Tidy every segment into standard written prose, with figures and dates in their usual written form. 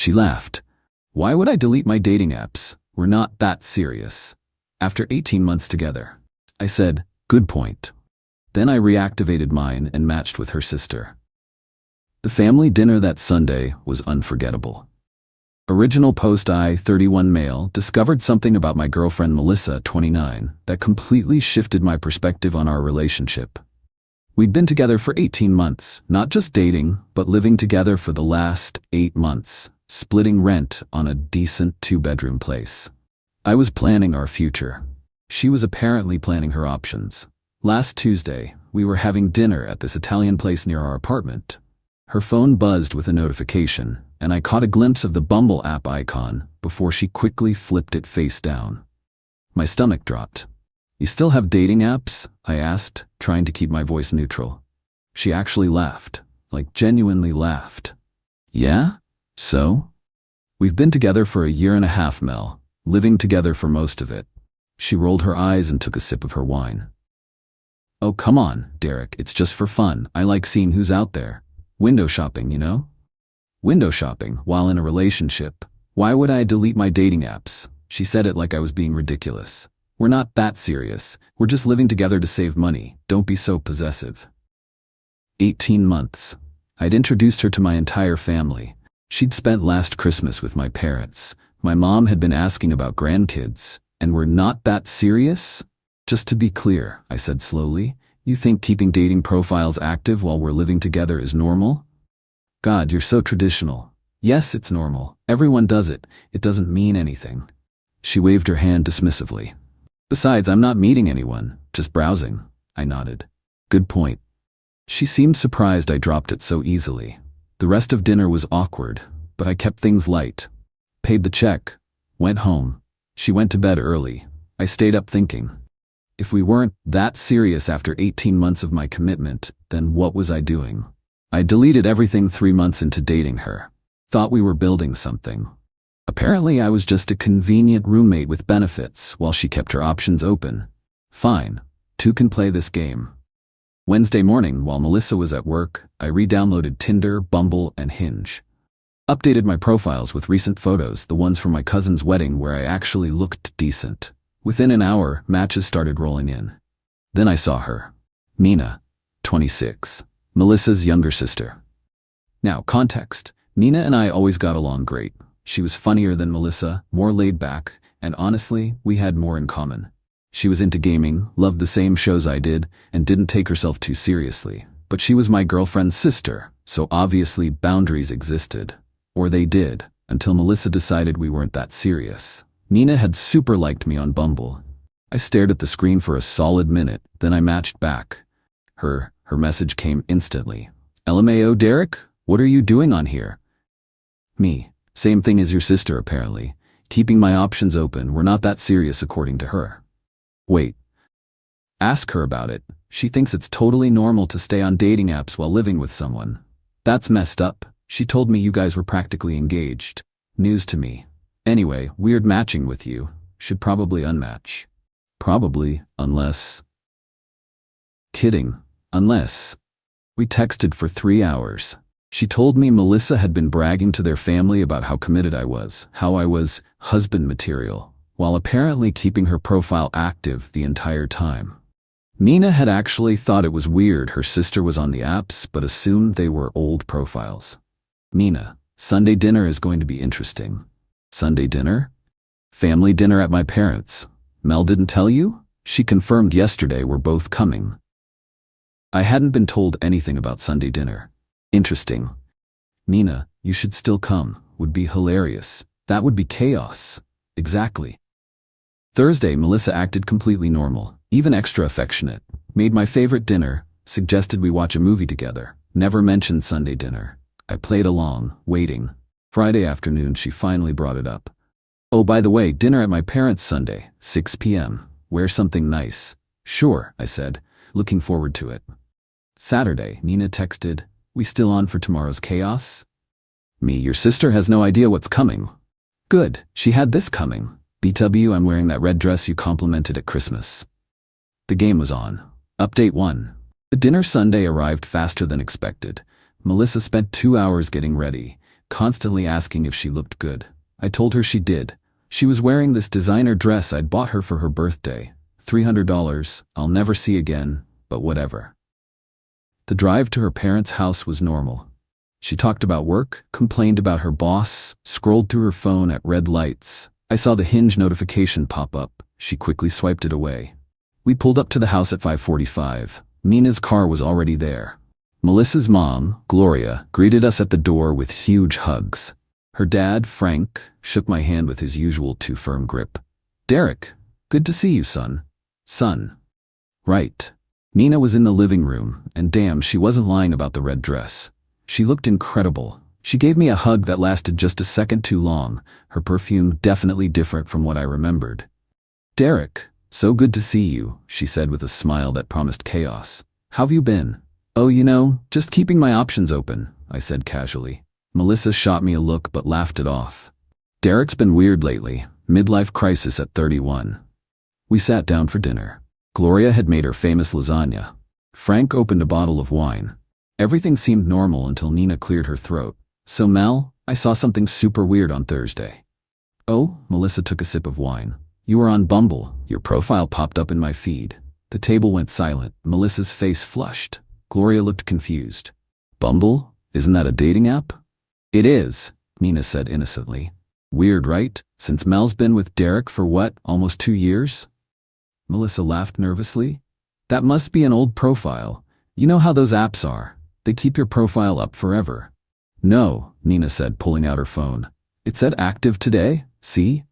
She laughed. Why would I delete my dating apps? We're not that serious. After 18 months together. I said, good point. Then I reactivated mine and matched with her sister. The family dinner that Sunday was unforgettable. Original post I, 31 male, discovered something about my girlfriend Melissa, 29, that completely shifted my perspective on our relationship. We'd been together for 18 months, not just dating, but living together for the last 8 months, splitting rent on a decent 2-bedroom place. I was planning our future. She was apparently planning her options. Last Tuesday, we were having dinner at this Italian place near our apartment. Her phone buzzed with a notification, and I caught a glimpse of the Bumble app icon before she quickly flipped it face down. My stomach dropped. You still have dating apps? I asked, trying to keep my voice neutral. She actually laughed, like genuinely laughed. Yeah? So? We've been together for 1.5 years, Mel, living together for most of it. She rolled her eyes and took a sip of her wine. Oh, come on, Derek, it's just for fun. I like seeing who's out there. Window shopping, you know? Window shopping while in a relationship. Why would I delete my dating apps? She said it like I was being ridiculous. We're not that serious. We're just living together to save money. Don't be so possessive. 18 months. I'd introduced her to my entire family. She'd spent last Christmas with my parents. My mom had been asking about grandkids. And we're not that serious? Just to be clear, I said slowly, you think keeping dating profiles active while we're living together is normal? God, you're so traditional. Yes, it's normal. Everyone does it. It doesn't mean anything. She waved her hand dismissively. Besides, I'm not meeting anyone, just browsing. I nodded. Good point. She seemed surprised I dropped it so easily. The rest of dinner was awkward, but I kept things light. Paid the check. Went home. She went to bed early. I stayed up thinking. If we weren't that serious after 18 months of my commitment, then what was I doing? I deleted everything 3 months into dating her. Thought we were building something. Apparently I was just a convenient roommate with benefits while she kept her options open. Fine, 2 can play this game. Wednesday morning, while Melissa was at work, I re-downloaded Tinder, Bumble, and Hinge. Updated my profiles with recent photos, the ones from my cousin's wedding where I actually looked decent. Within an hour, matches started rolling in. Then I saw her. Nina, 26, Melissa's younger sister. Now, context. Nina and I always got along great. She was funnier than Melissa, more laid back, and honestly, we had more in common. She was into gaming, loved the same shows I did, and didn't take herself too seriously. But she was my girlfriend's sister, so obviously boundaries existed. Or they did, until Melissa decided we weren't that serious. Nina had super liked me on Bumble. I stared at the screen for a solid minute, then I matched back. Her message came instantly. LMAO, Derek? What are you doing on here? Me. Same thing as your sister, apparently. Keeping my options open, we're not that serious according to her. Wait. Ask her about it. She thinks it's totally normal to stay on dating apps while living with someone. That's messed up. She told me you guys were practically engaged. News to me. Anyway, weird matching with you. Should probably unmatch. Probably, unless... Kidding. Unless... We texted for 3 hours. She told me Melissa had been bragging to their family about how committed I was, how I was husband material, while apparently keeping her profile active the entire time. Nina had actually thought it was weird her sister was on the apps, but assumed they were old profiles. Nina, Sunday dinner is going to be interesting. Sunday dinner? Family dinner at my parents'. Mel didn't tell you? She confirmed yesterday we're both coming. I hadn't been told anything about Sunday dinner. Interesting. Nina, you should still come. Would be hilarious. That would be chaos. Exactly. Thursday, Melissa acted completely normal, even extra affectionate. Made my favorite dinner, suggested we watch a movie together. Never mentioned Sunday dinner. I played along, waiting. Friday afternoon, she finally brought it up. Oh, by the way, dinner at my parents' Sunday, 6 p.m. Wear something nice. Sure, I said, looking forward to it. Saturday, Nina texted, we still on for tomorrow's chaos? Me, your sister has no idea what's coming. Good, she had this coming. BW, I'm wearing that red dress you complimented at Christmas. The game was on. Update 1. The dinner Sunday arrived faster than expected. Melissa spent 2 hours getting ready. constantly asking if she looked good. I told her she did. She was wearing this designer dress I'd bought her for her birthday. $300, I'll never see again, but whatever. The drive to her parents' house was normal. She talked about work, complained about her boss, scrolled through her phone at red lights. I saw the Hinge notification pop up. She quickly swiped it away. We pulled up to the house at 5:45. Mina's car was already there. Melissa's mom, Gloria, greeted us at the door with huge hugs. Her dad, Frank, shook my hand with his usual too firm grip. "Derek, good to see you, son." Son. Right. Mina was in the living room, and damn, she wasn't lying about the red dress. She looked incredible. She gave me a hug that lasted just a second too long, her perfume definitely different from what I remembered. "Derek, so good to see you," she said with a smile that promised chaos. "How've you been?" "Oh, just keeping my options open," I said casually. Melissa shot me a look but laughed it off. "Derek's been weird lately, midlife crisis at 31. We sat down for dinner. Gloria had made her famous lasagna. Frank opened a bottle of wine. Everything seemed normal until Nina cleared her throat. "So Mel, I saw something super weird on Thursday." "Oh?" Melissa took a sip of wine. "You were on Bumble. Your profile popped up in my feed." The table went silent. Melissa's face flushed. Gloria looked confused. "Bumble? Isn't that a dating app?" "It is," Nina said innocently. "Weird, right? Since Mel's been with Derek for what, almost 2 years?" Melissa laughed nervously. "That must be an old profile. You know how those apps are. They keep your profile up forever." "No," Nina said, pulling out her phone. "It said active today, see?"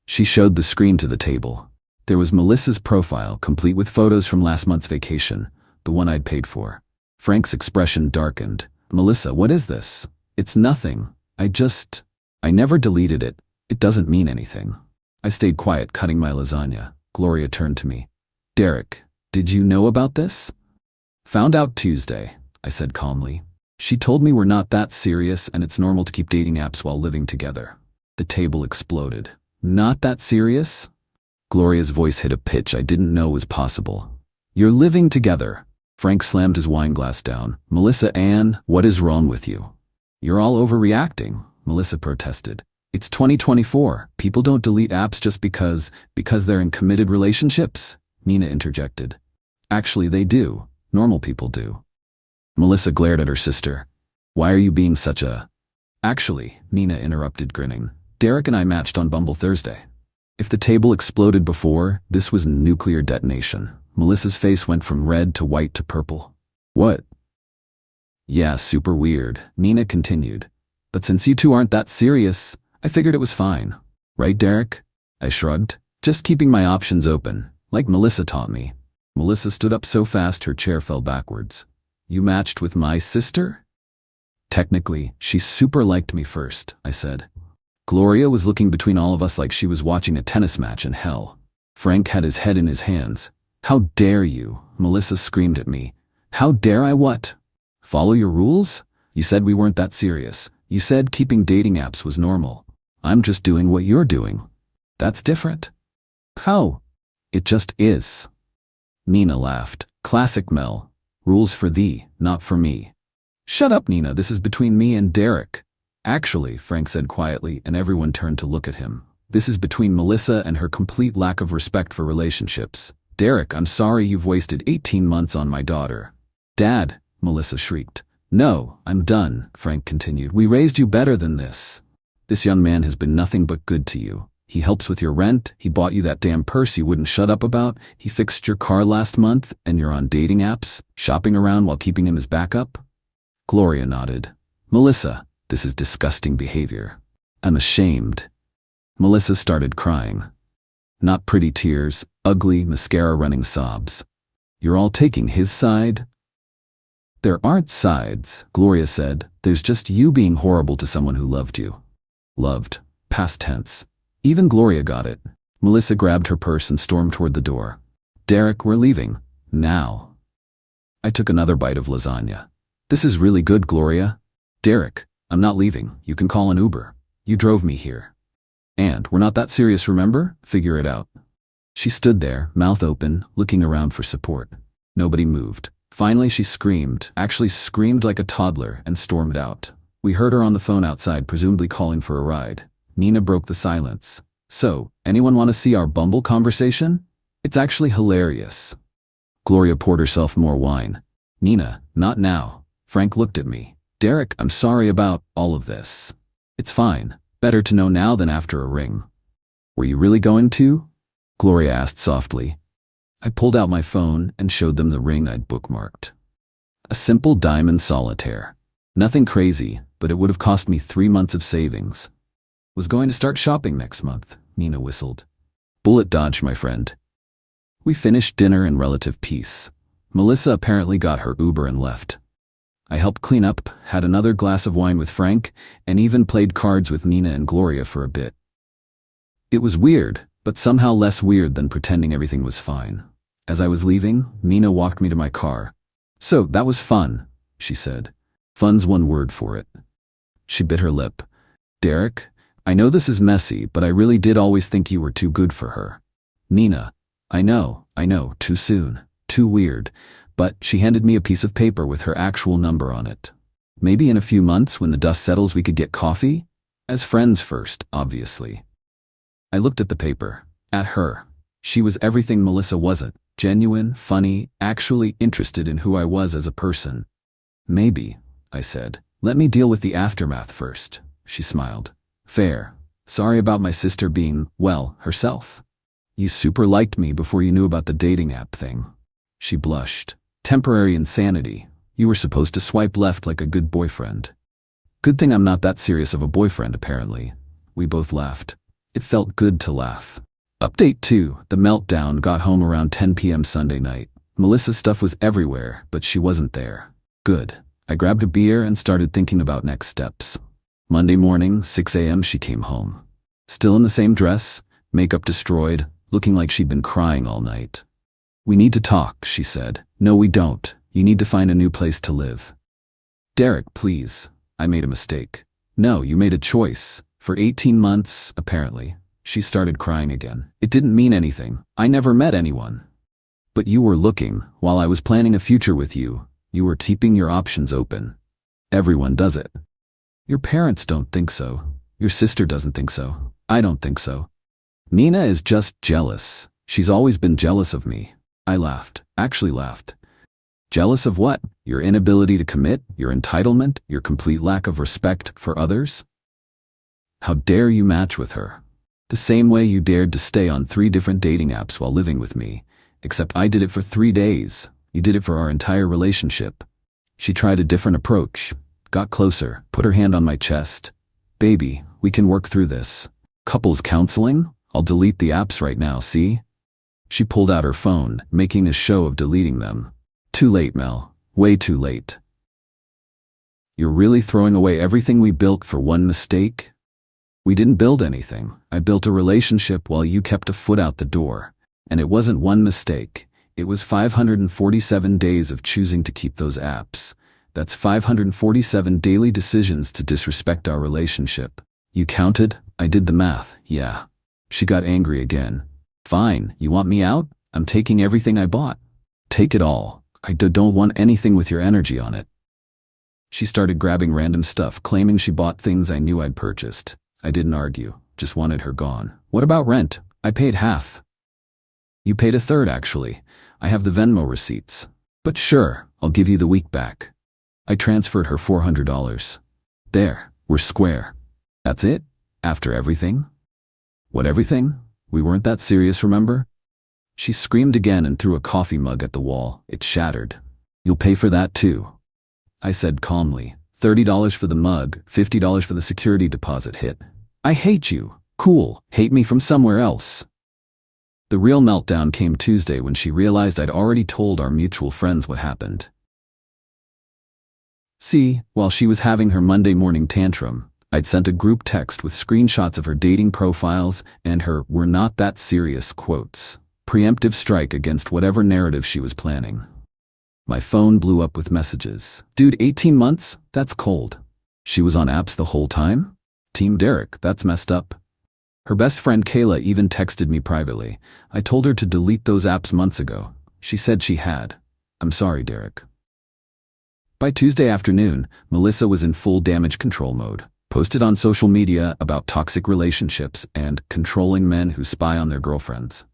She showed the screen to the table. There was Melissa's profile, complete with photos from last month's vacation, the one I'd paid for. Frank's expression darkened. "Melissa, what is this?" "It's nothing. I never deleted it. It doesn't mean anything." I stayed quiet, cutting my lasagna. Gloria turned to me. "Derek, did you know about this?" "Found out Tuesday," I said calmly. "She told me we're not that serious and it's normal to keep dating apps while living together." The table exploded. "Not that serious?" Gloria's voice hit a pitch I didn't know was possible. "You're living together." Frank slammed his wine glass down. "Melissa Ann, what is wrong with you?" "You're all overreacting," Melissa protested. "It's 2024. People don't delete apps just because they're in committed relationships," Nina interjected. "Actually, they do. Normal people do." Melissa glared at her sister. "Why are you being such a—" "Actually," Nina interrupted, grinning. "Derek and I matched on Bumble Thursday." If the table exploded before, this was nuclear detonation. Melissa's face went from red to white to purple. "What?" "Yeah, super weird," Nina continued. "But since you two aren't that serious, I figured it was fine. Right, Derek?" I shrugged. "Just keeping my options open, like Melissa taught me." Melissa stood up so fast her chair fell backwards. "You matched with my sister?" "Technically, she super liked me first," I said. Gloria was looking between all of us like she was watching a tennis match in hell. Frank had his head in his hands. "How dare you?" Melissa screamed at me. "How dare I what? Follow your rules? You said we weren't that serious. You said keeping dating apps was normal. I'm just doing what you're doing. That's different." "How?" "It just is." Nina laughed. "Classic Mel. Rules for thee, not for me." "Shut up, Nina. This is between me and Derek." "Actually," Frank said quietly, and everyone turned to look at him. "This is between Melissa and her complete lack of respect for relationships. Derek, I'm sorry you've wasted 18 months on my daughter." "Dad," Melissa shrieked. "No, I'm done," Frank continued. "We raised you better than this. This young man has been nothing but good to you. He helps with your rent, he bought you that damn purse you wouldn't shut up about, he fixed your car last month, and you're on dating apps, shopping around while keeping him as backup?" Gloria nodded. "Melissa, this is disgusting behavior. I'm ashamed." Melissa started crying. Not pretty tears, ugly, mascara-running sobs. "You're all taking his side?" "There aren't sides," Gloria said. "There's just you being horrible to someone who loved you." Loved. Past tense. Even Gloria got it. Melissa grabbed her purse and stormed toward the door. "Derek, we're leaving. Now." I took another bite of lasagna. "This is really good, Gloria." "Derek, I'm not leaving. You can call an Uber. You drove me here. And we're not that serious, remember? Figure it out." She stood there, mouth open, looking around for support. Nobody moved. Finally she screamed, actually screamed like a toddler, and stormed out. We heard her on the phone outside, presumably calling for a ride. Nina broke the silence. So, anyone want to see our Bumble conversation? It's actually hilarious. Gloria poured herself more wine. Nina, not now. Frank looked at me. Derek, I'm sorry about all of this. It's fine. Better to know now than after a ring. Were you really going to? Gloria asked softly. I pulled out my phone and showed them the ring I'd bookmarked. A simple diamond solitaire. Nothing crazy, but it would have cost me 3 months of savings. Was going to start shopping next month, Nina whistled. Bullet dodge, my friend. We finished dinner in relative peace. Melissa apparently got her Uber and left. I helped clean up, had another glass of wine with Frank, and even played cards with Nina and Gloria for a bit. It was weird, but somehow less weird than pretending everything was fine. As I was leaving, Nina walked me to my car. So, that was fun, she said. Fun's one word for it. She bit her lip. Derek, I know this is messy, but I really did always think you were too good for her. Nina, I know, too soon, too weird, but she handed me a piece of paper with her actual number on it. Maybe in a few months when the dust settles we could get coffee? As friends first, obviously. I looked at the paper, at her. She was everything Melissa wasn't. Genuine, funny, actually interested in who I was as a person. Maybe, I said. Let me deal with the aftermath first, she smiled. Fair. Sorry about my sister being, well, herself. You super liked me before you knew about the dating app thing. She blushed. Temporary insanity. You were supposed to swipe left like a good boyfriend. Good thing I'm not that serious of a boyfriend, apparently. We both laughed. It felt good to laugh. Update 2. The meltdown got home around 10 p.m. Sunday night. Melissa's stuff was everywhere, but she wasn't there. Good. I grabbed a beer and started thinking about next steps. Monday morning, 6 a.m. she came home. Still in the same dress, makeup destroyed, looking like she'd been crying all night. We need to talk, she said. No, we don't. You need to find a new place to live. Derek, please. I made a mistake. No, you made a choice. For 18 months, apparently. She started crying again. It didn't mean anything. I never met anyone. But you were looking. While I was planning a future with you, you were keeping your options open. Everyone does it. Your parents don't think so. Your sister doesn't think so. I don't think so. Nina is just jealous. She's always been jealous of me. I laughed. Actually laughed. Jealous of what? Your inability to commit? Your entitlement? Your complete lack of respect for others? How dare you match with her? The same way you dared to stay on 3 different dating apps while living with me. Except I did it for 3 days. You did it for our entire relationship. She tried a different approach. Got closer, put her hand on my chest. Baby, we can work through this. Couples counseling? I'll delete the apps right now, see? She pulled out her phone, making a show of deleting them. Too late, Mel. Way too late. You're really throwing away everything we built for one mistake? We didn't build anything. I built a relationship while you kept a foot out the door. And it wasn't one mistake. It was 547 days of choosing to keep those apps. That's 547 daily decisions to disrespect our relationship. You counted? I did the math, yeah. She got angry again. Fine, you want me out? I'm taking everything I bought. Take it all. I don't want anything with your energy on it. She started grabbing random stuff, claiming she bought things I knew I'd purchased. I didn't argue, just wanted her gone. What about rent? I paid half. You paid a third, actually. I have the Venmo receipts. But sure, I'll give you the week back. I transferred her $400. There, we're square. That's it? After everything? What everything? We weren't that serious, remember? She screamed again and threw a coffee mug at the wall. It shattered. You'll pay for that too. I said calmly. $30 for the mug, $50 for the security deposit hit. I hate you. Cool, hate me from somewhere else. The real meltdown came Tuesday when she realized I'd already told our mutual friends what happened. See, while she was having her Monday morning tantrum, I'd sent a group text with screenshots of her dating profiles and her "we're not that serious" quotes. Preemptive strike against whatever narrative she was planning. My phone blew up with messages. Dude, 18 months? That's cold. She was on apps the whole time? Team Derek, that's messed up. Her best friend Qley even texted me privately. I told her to delete those apps months ago. She said she had. I'm sorry, Derek. By Tuesday afternoon, Melissa was in full damage control mode. Posted on social media about toxic relationships and controlling men who spy on their girlfriends.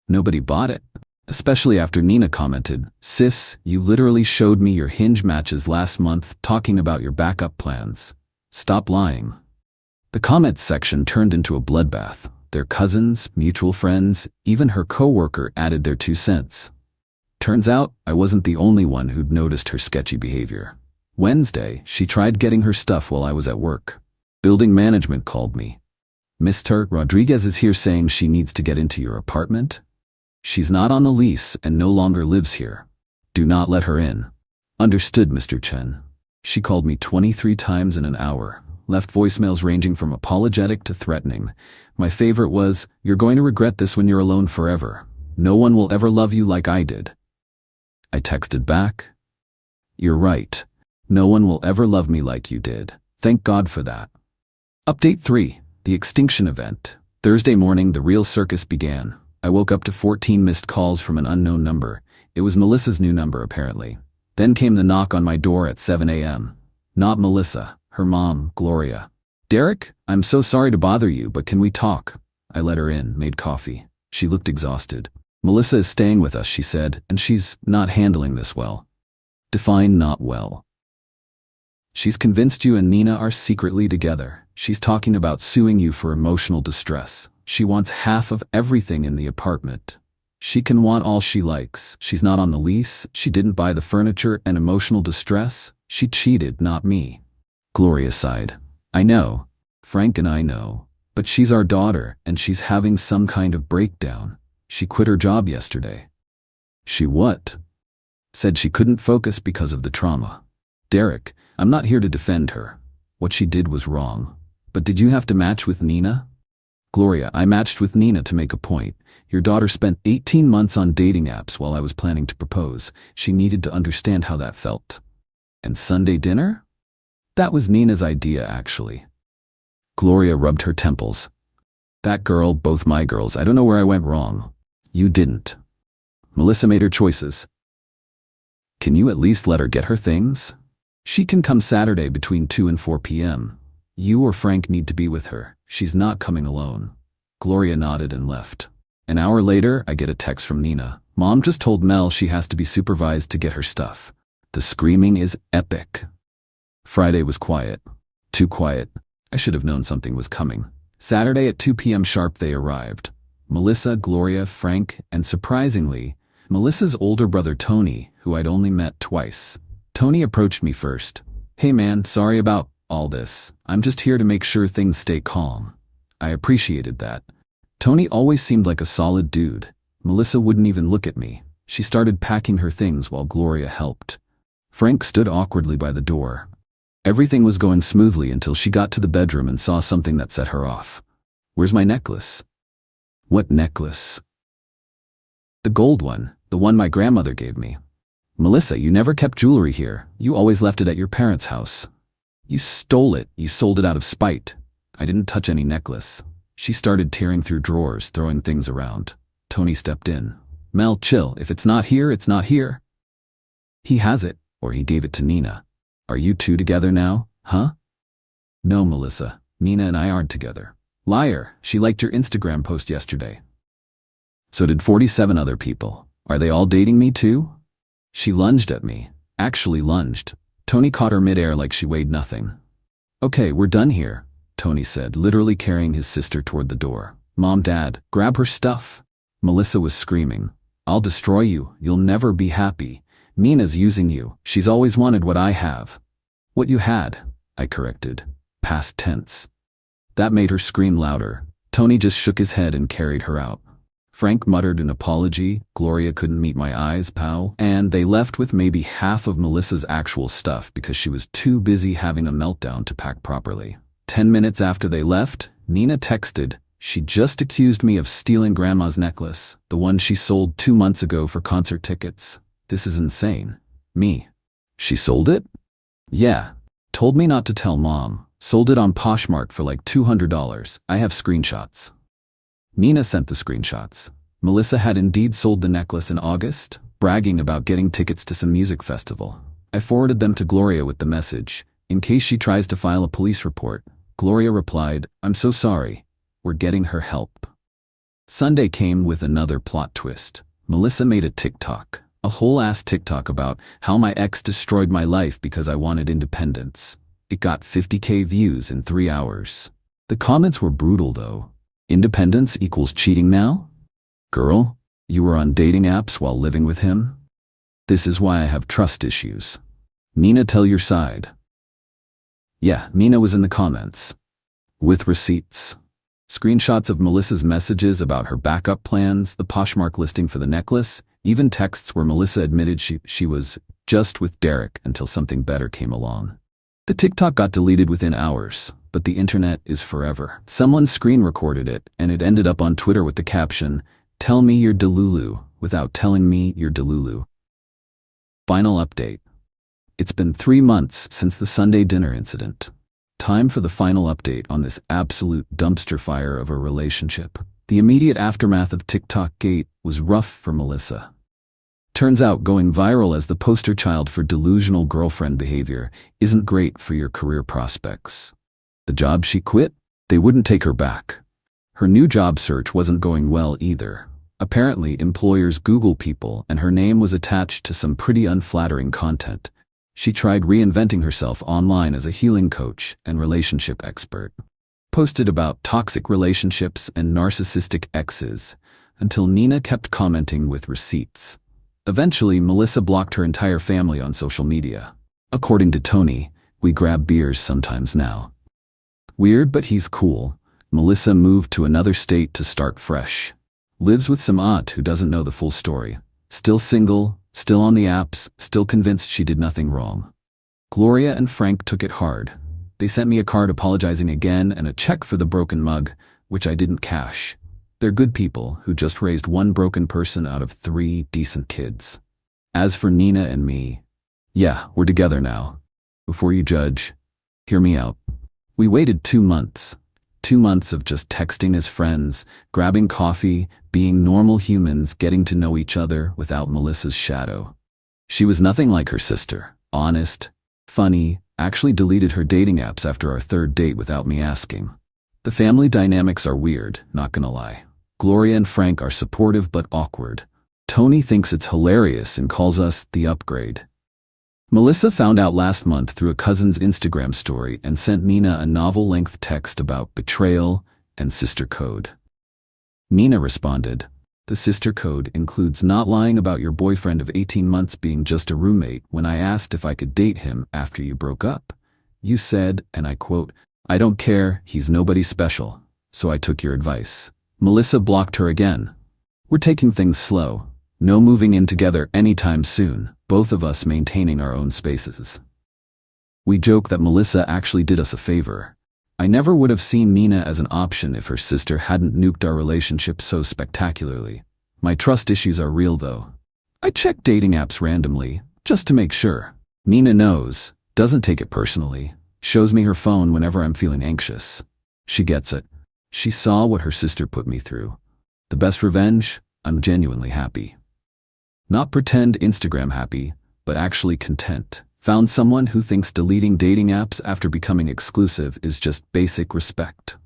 Nobody bought it, especially after Nina commented, "Sis, you literally showed me your Hinge matches last month talking about your backup plans. Stop lying." The comments section turned into a bloodbath. Their cousins, mutual friends, even her coworker added their 2 cents. Turns out, I wasn't the only one who'd noticed her sketchy behavior. Wednesday, she tried getting her stuff while I was at work. Building management called me. "Mr. Rodriguez is here saying she needs to get into your apartment. She's not on the lease and no longer lives here. Do not let her in." "Understood, Mr. Chen." She called me 23 times in an hour, left voicemails ranging from apologetic to threatening. My favorite was, "You're going to regret this when you're alone forever. No one will ever love you like I did." I texted back, "You're right. No one will ever love me like you did. Thank God for that." Update 3. The Extinction Event. Thursday morning, the real circus began. I woke up to 14 missed calls from an unknown number. It was Melissa's new number, apparently. Then came the knock on my door at 7 a.m. Not Melissa, her mom, Gloria. "Derek, I'm so sorry to bother you, but can we talk?" I let her in, made coffee. She looked exhausted. "Melissa is staying with us," she said, "and she's not handling this well." Define not well. "She's convinced you and Nina are secretly together. She's talking about suing you for emotional distress. She wants half of everything in the apartment. She can want all she likes. She's not on the lease. She didn't buy the furniture and emotional distress. She cheated, not me." Gloria sighed. "I know. Frank and I know. But she's our daughter, and she's having some kind of breakdown. She quit her job yesterday." "She what?" "Said she couldn't focus because of the trauma." "Derek, I'm not here to defend her. What she did was wrong. But did you have to match with Nina?" "Gloria, I matched with Nina to make a point. Your daughter spent 18 months on dating apps while I was planning to propose. She needed to understand how that felt." "And Sunday dinner?" "That was Nina's idea, actually." Gloria rubbed her temples. "That girl, both my girls, I don't know where I went wrong." "You didn't. Melissa made her choices. Can you at least let her get her things? She can come Saturday between 2 and 4 p.m. You or Frank need to be with her. She's not coming alone." Gloria nodded and left. An hour later, I get a text from Nina. "Mom just told Mel she has to be supervised to get her stuff. The screaming is epic." Friday was quiet. Too quiet. I should have known something was coming. Saturday at 2 p.m. sharp they arrived. Melissa, Gloria, Frank, and surprisingly, Melissa's older brother Tony, who I'd only met twice. Tony approached me first. "Hey man, sorry about all this. I'm just here to make sure things stay calm." I appreciated that. Tony always seemed like a solid dude. Melissa wouldn't even look at me. She started packing her things while Gloria helped. Frank stood awkwardly by the door. Everything was going smoothly until she got to the bedroom and saw something that set her off. "Where's my necklace?" "What necklace?" "The gold one, the one my grandmother gave me." "Melissa, you never kept jewelry here. You always left it at your parents' house." "You stole it. You sold it out of spite." "I didn't touch any necklace." She started tearing through drawers, throwing things around. Tony stepped in. "Mel, chill. If it's not here, it's not here." "He has it, or he gave it to Nina." "Are you two together now, huh?" "No, Melissa. Nina and I aren't together." "Liar. She liked your Instagram post yesterday." "So did 47 other people. Are they all dating me too?" She lunged at me. Actually lunged. Tony caught her midair like she weighed nothing. "Okay, we're done here," Tony said, literally carrying his sister toward the door. "Mom, Dad, grab her stuff." Melissa was screaming. "I'll destroy you. You'll never be happy. Nina's using you. She's always wanted what I have." "What you had," I corrected. Past tense. That made her scream louder. Tony just shook his head and carried her out. Frank muttered an apology. Gloria couldn't meet my eyes, pal. And they left with maybe half of Melissa's actual stuff because she was too busy having a meltdown to pack properly. 10 minutes after they left, Nina texted, "She just accused me of stealing Grandma's necklace, the one she sold 2 months ago for concert tickets. This is insane." Me. "She sold it?" "Yeah. Told me not to tell Mom. Sold it on Poshmark for like $200. I have screenshots." Nina sent the screenshots. Melissa had indeed sold the necklace in August, bragging about getting tickets to some music festival. I forwarded them to Gloria with the message, in case she tries to file a police report. Gloria replied, "I'm so sorry. We're getting her help." Sunday came with another plot twist. Melissa made a TikTok, a whole-ass TikTok about how my ex destroyed my life because I wanted independence. It got 50K views in 3 hours. The comments were brutal though. Independence equals cheating now? Girl, you were on dating apps while living with him? This is why I have trust issues. Nina, tell your side. Yeah, Nina was in the comments. With receipts. Screenshots of Melissa's messages about her backup plans, the Poshmark listing for the necklace, even texts where Melissa admitted she was just with Derek until something better came along. The TikTok got deleted within hours, but the internet is forever. Someone screen recorded it, and it ended up on Twitter with the caption, "Tell me you're Delulu without telling me you're Delulu." Final update. It's been 3 months since the Sunday dinner incident. Time for the final update on this absolute dumpster fire of a relationship. The immediate aftermath of TikTok Gate was rough for Melissa. Turns out going viral as the poster child for delusional girlfriend behavior isn't great for your career prospects. The job she quit? They wouldn't take her back. Her new job search wasn't going well either. Apparently, employers Google people and her name was attached to some pretty unflattering content. She tried reinventing herself online as a healing coach and relationship expert. Posted about toxic relationships and narcissistic exes, until Nina kept commenting with receipts. Eventually, Melissa blocked her entire family on social media. According to Tony, "We grab beers sometimes now." Weird, but he's cool. Melissa moved to another state to start fresh. Lives with some aunt who doesn't know the full story. Still single, still on the apps, still convinced she did nothing wrong. Gloria and Frank took it hard. They sent me a card apologizing again and a check for the broken mug, which I didn't cash. They're good people who just raised one broken person out of 3 decent kids. As for Nina and me, yeah, we're together now. Before you judge, hear me out. We waited 2 months. 2 months of just texting as friends, grabbing coffee, being normal humans, getting to know each other without Melissa's shadow. She was nothing like her sister. Honest, funny, actually deleted her dating apps after our 3rd date without me asking. The family dynamics are weird, not gonna lie. Gloria and Frank are supportive but awkward. Tony thinks it's hilarious and calls us the upgrade. Melissa found out last month through a cousin's Instagram story and sent Nina a novel-length text about betrayal and sister code. Nina responded, "The sister code includes not lying about your boyfriend of 18 months being just a roommate when I asked if I could date him after you broke up. You said, and I quote, 'I don't care, he's nobody special, so I took your advice.'" Melissa blocked her again. "We're taking things slow. No moving in together anytime soon, both of us maintaining our own spaces." We joke that Melissa actually did us a favor. I never would have seen Nina as an option if her sister hadn't nuked our relationship so spectacularly. My trust issues are real though. I check dating apps randomly, just to make sure. Nina knows, doesn't take it personally, shows me her phone whenever I'm feeling anxious. She gets it. She saw what her sister put me through. The best revenge? I'm genuinely happy. Not pretend Instagram happy, but actually content. Found someone who thinks deleting dating apps after becoming exclusive is just basic respect.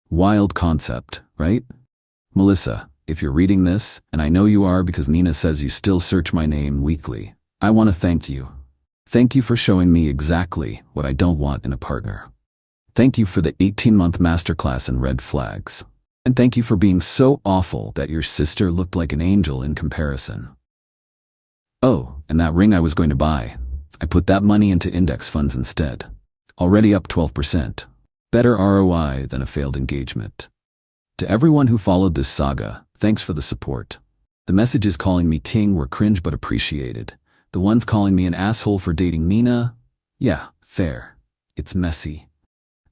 Wild concept, right? Melissa, if you're reading this, and I know you are because Nina says you still search my name weekly, I want to thank you. Thank you for showing me exactly what I don't want in a partner. Thank you for the 18-month masterclass in red flags. And thank you for being so awful that your sister looked like an angel in comparison. Oh, and that ring I was going to buy. I put that money into index funds instead. Already up 12%. Better ROI than a failed engagement. To everyone who followed this saga, thanks for the support. The messages calling me king were cringe but appreciated. The ones calling me an asshole for dating Nina? Yeah, fair. It's messy.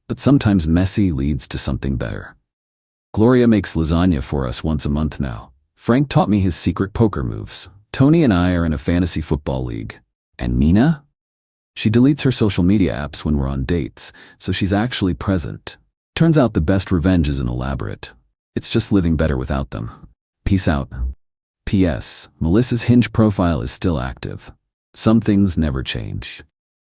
But sometimes messy leads to something better. Gloria makes lasagna for us once a month now. Frank taught me his secret poker moves. Tony and I are in a fantasy football league. And Nina? She deletes her social media apps when we're on dates, so she's actually present. Turns out the best revenge isn't elaborate. It's just living better without them. Peace out. P.S. Melissa's Hinge profile is still active. Some things never change.